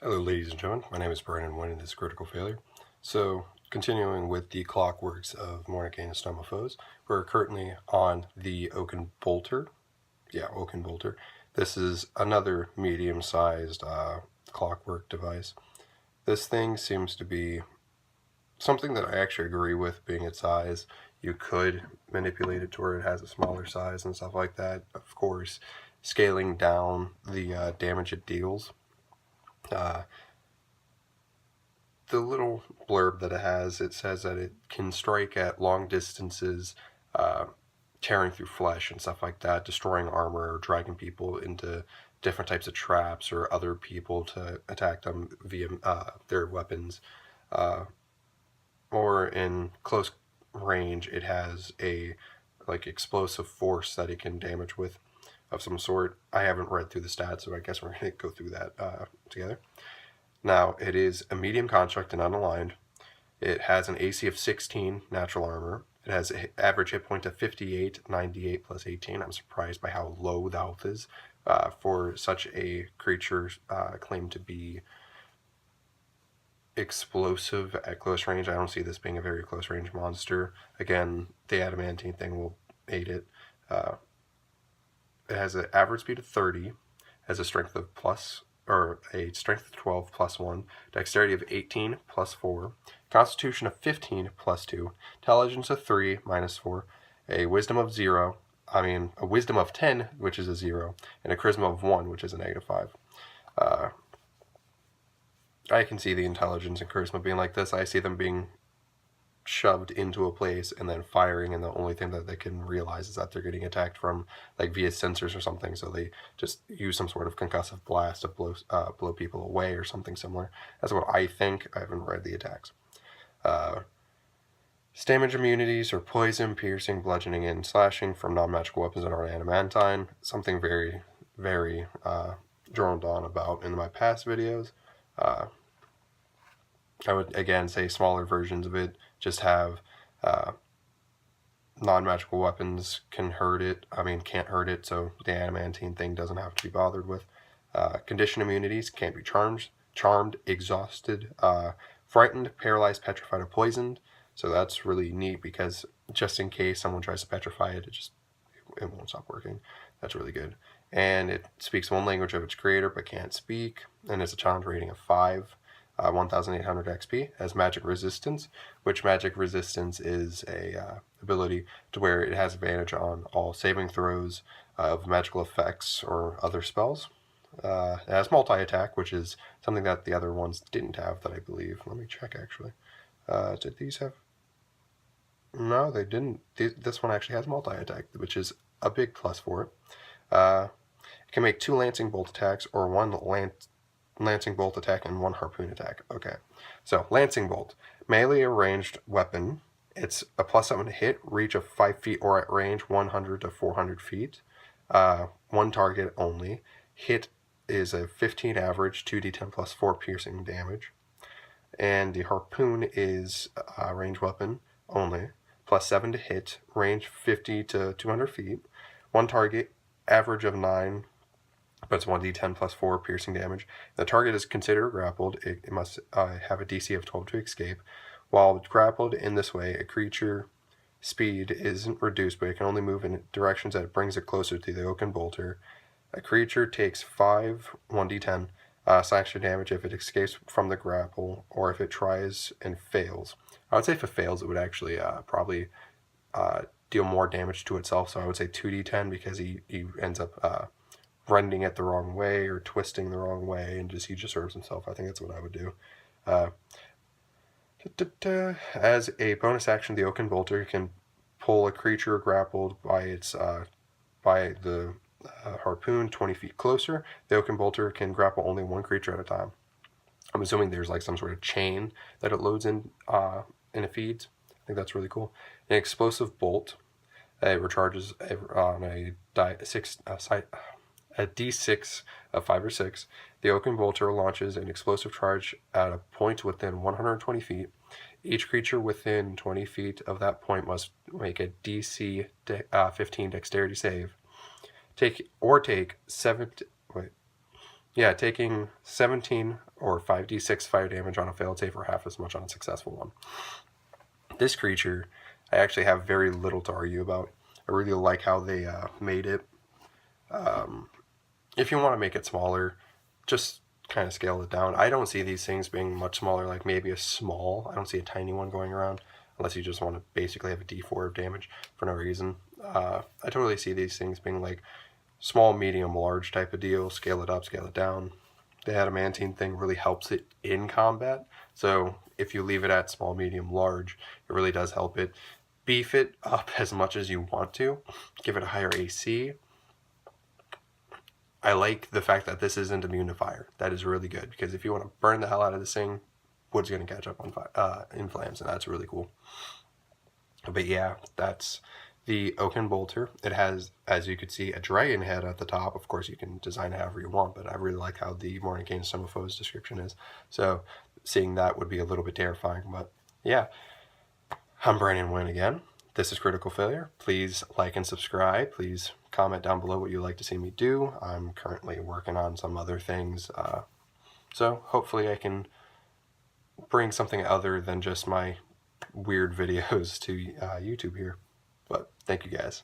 Hello ladies and gentlemen, my name is Brandon Wynn and this is Critical Failure. So, continuing with the ClockWorks of Mornicane and Stoma Foes, we're currently on the Oaken Bolter. Oaken Bolter. This is another medium-sized ClockWork device. This thing seems to be something that I actually agree with, being its size. You could manipulate it to where it has a smaller size and stuff like that. Of course, scaling down the damage it deals. The little blurb that it has, it says that it can strike at long distances, tearing through flesh and stuff like that, destroying armor, or dragging people into different types of traps or other people to attack them via their weapons. Or in close range, it has a explosive force that it can damage with of some sort. I haven't read through the stats, so I guess we're going to go through that together. Now, it is a medium construct and unaligned. It has an AC of 16 natural armor. It has an average hit point of 58, 98 plus 18. I'm surprised by how low the health is for such a creature claimed to be explosive at close range. I don't see this being a very close range monster. Again, the adamantine thing will aid it. It has an average speed of 30, has a strength of 12 plus 1, dexterity of 18 plus 4, constitution of 15 plus 2, intelligence of 3 minus 4, a wisdom of 10, which is a 0, and a charisma of 1, which is a -5. I can see the intelligence and charisma being like this. I see them being shoved into a place and then firing, and the only thing that they can realize is that they're getting attacked from via sensors or something, so they just use some sort of concussive blast to blow people away or something similar. That's what I think. I haven't read the attacks. Damage immunities are poison, piercing, bludgeoning, and slashing from non-magical weapons that are adamantine. Something very, very droned on about in my past videos. I would again say smaller versions of it just have non-magical weapons can't hurt it, so the adamantine thing doesn't have to be bothered with. Condition immunities can't be charmed, exhausted, frightened, paralyzed, petrified, or poisoned. So that's really neat because just in case someone tries to petrify it, it won't stop working. That's really good. And it speaks one language of its creator but can't speak, and it's a challenge rating of 5. 1800 XP, has magic resistance, which magic resistance is a ability to where it has advantage on all saving throws of magical effects or other spells. It has multi-attack, which is something that the other ones didn't have, that I believe. Let me check, actually. Did these have... No, they didn't. This one actually has multi-attack, which is a big plus for it. It can make 2 Lancing Bolt attacks or 1 Lancing Bolt attack and 1 Harpoon attack. Okay, so Lancing Bolt, melee or ranged weapon. It's a +7 to hit, reach of 5 feet or at range 100 to 400 feet. 1 target only. Hit is a 15 average, 2d10 plus 4 piercing damage. And the Harpoon is a ranged weapon only, +7 to hit, range 50 to 200 feet. 1 target, average of 9, but it's 1d10 plus 4 piercing damage. The target is considered grappled. It must have a DC of 12 to escape. While grappled in this way, a creature speed isn't reduced, but it can only move in directions that brings it closer to the Oaken Bolter. A creature takes 5 1d10 slashing damage if it escapes from the grapple, or if it tries and fails. I would say if it fails, it would actually probably deal more damage to itself, so I would say 2d10 because he ends up rending it the wrong way or twisting the wrong way, and he just serves himself. I think that's what I would do. As a bonus action, the Oaken Bolter can pull a creature grappled by the Harpoon 20 feet closer. The Oaken Bolter can grapple only 1 creature at a time. I'm assuming there's some sort of chain that it loads in and it feeds. I think that's really cool. An explosive bolt. It recharges on a D6 of 5 or 6. The Oaken Bolter launches an explosive charge at a point within 120 feet. Each creature within 20 feet of that point must make a DC 15 dexterity save. Taking 17 or 5d6 fire damage on a failed save, or half as much on a successful one. This creature, I actually have very little to argue about. I really like how they made it. If you want to make it smaller, just kind of scale it down. I don't see these things being much smaller, like maybe a small. I don't see a tiny one going around, unless you just want to basically have a d4 of damage for no reason. I totally see these things being like small, medium, large type of deal. Scale it up, scale it down. The adamantine thing really helps it in combat. So if you leave it at small, medium, large, it really does help it. Beef it up as much as you want to. Give it a higher AC. I like the fact that this isn't immune to fire. That is really good, because if you want to burn the hell out of this thing, wood's going to catch up on fire, in flames, and that's really cool. But yeah, that's the Oaken Bolter. It has, as you could see, a dragon head at the top. Of course, you can design it however you want, but I really like how the Morningcane Sum of Foes description is. So seeing that would be a little bit terrifying. But yeah, I'm Brandon Wynn again. This is Critical Failure. Please like and subscribe. Please comment down below what you'd like to see me do. I'm currently working on some other things. So hopefully I can bring something other than just my weird videos to YouTube here. But thank you guys.